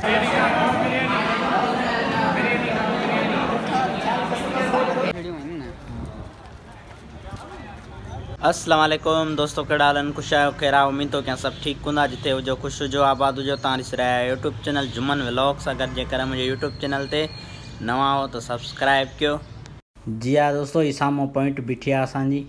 अस्सलाम वालेकुम दोस्तों, कड़ालन खुश आयो खेरा। उम्मीद तो क्या सब ठीक हूंदा, जिते हुजो खुश हुजो आबाद हुजो। तव्हां ॾिसी रहिया आहियो यूट्यूब चैनल जुमन व्लॉग्स। अगर जेकर मुझे यूट्यूब चैनल ते नवा हो तो सब्सक्राइब कयो। जी हाँ दोस्तों, ये सामो पॉइंट बीठी आहे असांजी।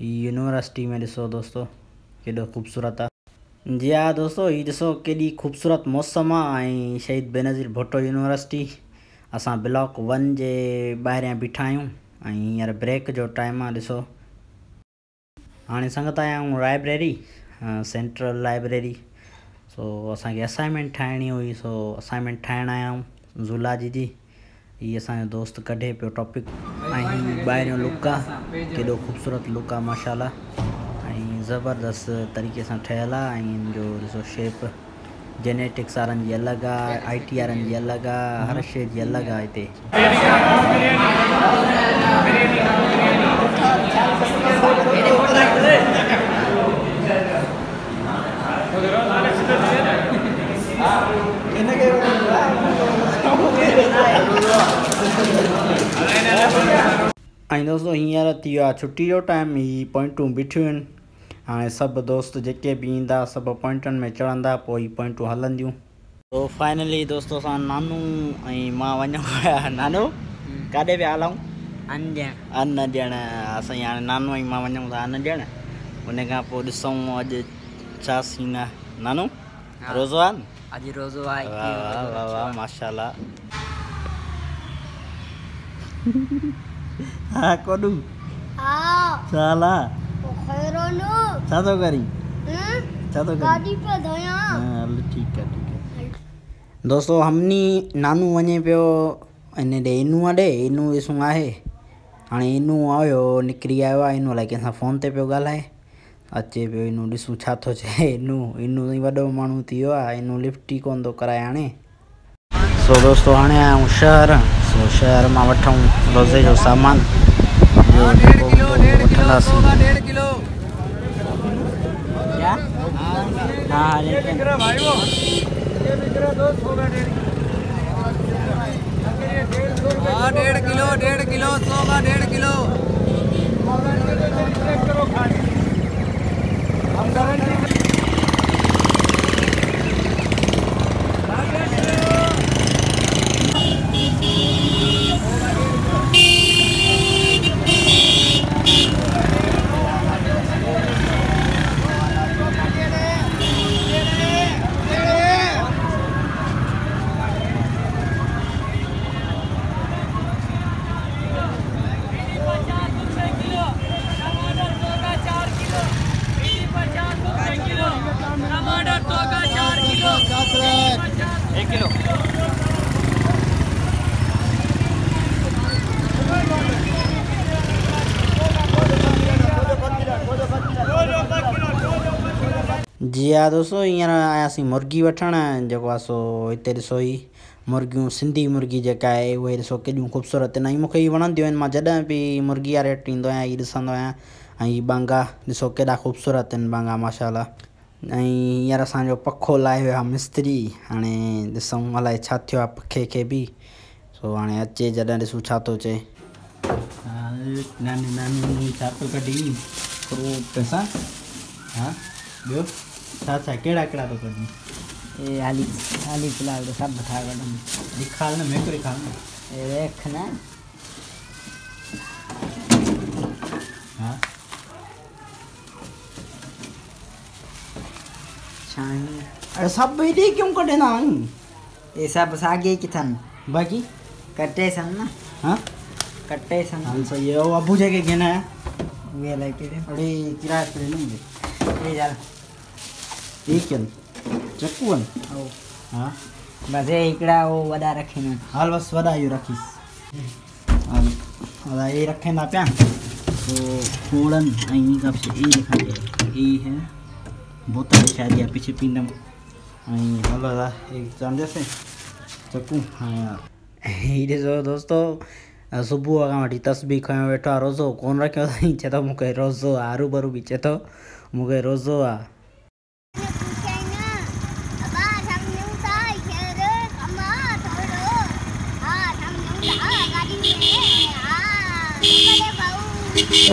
यूनिवर्सिटी में ॾिसो दोस्तों केॾो ख़ूबसूरत आहे। जी हाँ दोस्तों, ये ॾिसो केॾी ख़ूबसूरत मौसम आहे ऐं शहीद बेनज़ीर भुट्टो यूनिवर्सिटी। असां ब्लॉक 1 जे ॿाहिरियां बीठा आहियूं ऐं हींअर ब्रेक जो टाइम आहे। ॾिसो हाणे संगत आया आहियूं लाइब्रेरी, सेंट्रल लाइब्रेरी। सो असांखे असाइनमेंट ठाहिणी हुई, सो असाइनमेंट ठाहिण आया आहियूं ज़ूलॉजी जी। ये असांजो दोस्त कढे पियो टॉपिक ऐं ॿाहिरियों लुक आहे, केॾो ख़ूबसूरत लुक आहे माशाल्लाह ऐं ज़बरदस्त तरीक़े सां ठहियल आहे। ऐं हिन जो ॾिसो शेप जेनेटिक्स वारनि जी अलॻि आहे, IT वारनि जी अलॻि आहे, हर शइ जी अलॻि आहे हिते। ऐं दोस्तों हींअर थी वियो आहे छुट्टी जो टाइम। ही पॉइंटूं बीठियूं आहिनि। हाणे सभु दोस्त जेके बि ईंदा सभु पॉइंटनि में चढ़ंदा, पोइ ही पॉइंटूं हलंदियूं। तो फाइनली दोस्तों असां नानू ऐं मां वञूं पिया। नानू काॾे पिया हलूं? अन्न ॾियणु। असां हाणे नानू ऐं मां वञूं था अन्न ॾियणु। उन खां पोइ ॾिसूं अॼु छा सीन आहे। नानू रोज़ो आहे? अॼु रोज़ो आहे। वाह वाह वाह माशाल्लाह। हाँ कोडू साला छा तो करी? छा तो करी? गाड़ी पे धोया। हां ठीक है। दोस्तों हमनी नानू वञे पियो इन ॾे इनू ॾे। इनू ॾिसूं आहे हाणे इनू आयो निकिरी आयो आहे। इनू अलाए कंहिंसां फ़ोन ते पियो ॻाल्हाए, अचे पियो। इनू ॾिसूं छा थो चए। इनू वॾो माण्हू थी वियो आहे। इनू लिफ्ट ई कोन थो कराए हाणे। सो दोस्तों हाणे आया आहियूं शहर। सो शहर मां वठूं रोज़े जो सामान। 1.5 किलो 1.5 किलो क्या? हाँ भाई वो ये बिक रहा 200 का 1.5 किलो 1.5 किलो 100 का 1.5 किलो। जी हाँ दोस्तों, हींअर आयासीं मुर्गी वठणु। जेको आहे सो हिते ॾिसो ही मुर्गियूं, सिंधी मुर्गी जेका आहे उहे ॾिसो केॾियूं ख़ूबसूरत आहिनि ऐं मूंखे ही वणंदियूं आहिनि। मां जॾहिं बि मुर्गी वारे वटि ईंदो आहियां ही ॾिसंदो आहियां। ऐं ही बांगा ॾिसो केॾा ख़ूबसूरत आहिनि बांगा माशाल्लाह। ऐं हींअर असांजो पखो लाहे वियो आहे मिस्त्री। हाणे ॾिसूं अलाए छा थियो आहे पखे खे बि। सो हाणे अचे जॾहिं ॾिसूं छा थो चए। नानी नानी छा थो कढी फ्रूट सां? हा ॿियो छा छा कहिड़ा कहिड़ा थो कढी? ए हाली फ़िलहाल सभु ठाहे कढंदुमि। ॾेखार न मेक ॾेखार न। देख न। हा चांहि अरे सब बेटे क्यों कटे ना आई? ये सब सागे की थन बाकी कट्टे सन ना। हाँ कट्टे सन हाल सही है। वो अबू जगह घेना है वे लेके दे अरे किराए पे लेंगे ये यार एक चल चक्कून ओ हाँ बस ये इकड़ा वो वडा रखे ना हाल बस वड़ा यू रखीस हाल वड़ा ये रखे ना प्या तो फोड़न आई कब से ये लिखा है ये है बोतल शायद या पीछे पीनम आई हाल वड़ा एक चांदे से चक्कू हाँ यार ये ॾिसो दोस्तों सुबुह खां वठी तस्बीह खयों वेठो आहे रोज़ो कोन रखियो अथई चए थो मूंखे रोज़ो आहे हरू भरू बि चए थो मूंखे रोज़ो आहे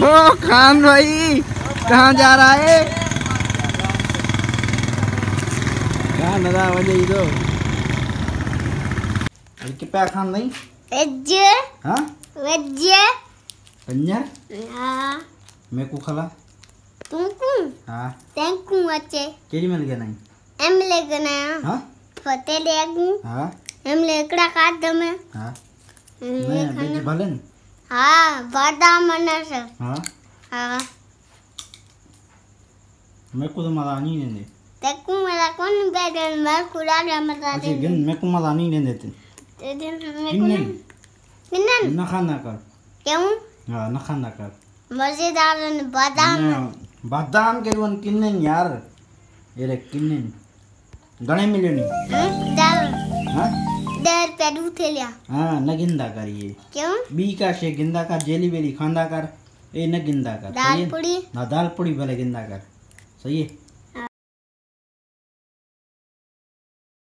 ओ खान भाई कहाँ जा रहा है? कहाँ नज़ा वजह ही दो के पे खान नहीं वेज हाँ वेज पंजर हाँ मैं को खला तुमको हाँ थैंकू अच्छे केरी मिल गया नहीं एम ले गना हाँ फते लेगू हाँ एम ले कड़ा काट दमे हाँ मैं बेच भलन हाँ बादाम मना से हाँ हाँ मैं को तो मजा नहीं देंगे थैंकू मेरा कौन बैठन मैं खुला रहा मता अच्छा गिन मैं को मजा नहीं देते दे दिन मैं किन्ने किन्नन ना खाना कर क्यों हाँ ना खाना कर मजेदार बादाम बादाम के रुन किन्ने यार ये रे किन्ने गणे मिले नहीं दाल हाँ डर पे दूध लिया हाँ न गिंदा कर ये क्यों बी का शे गिंदा कर जेली बेली खांदा कर ए न गिंदा कर दाल पूड़ी ना दाल पूड़ी भले गिंदा कर सही है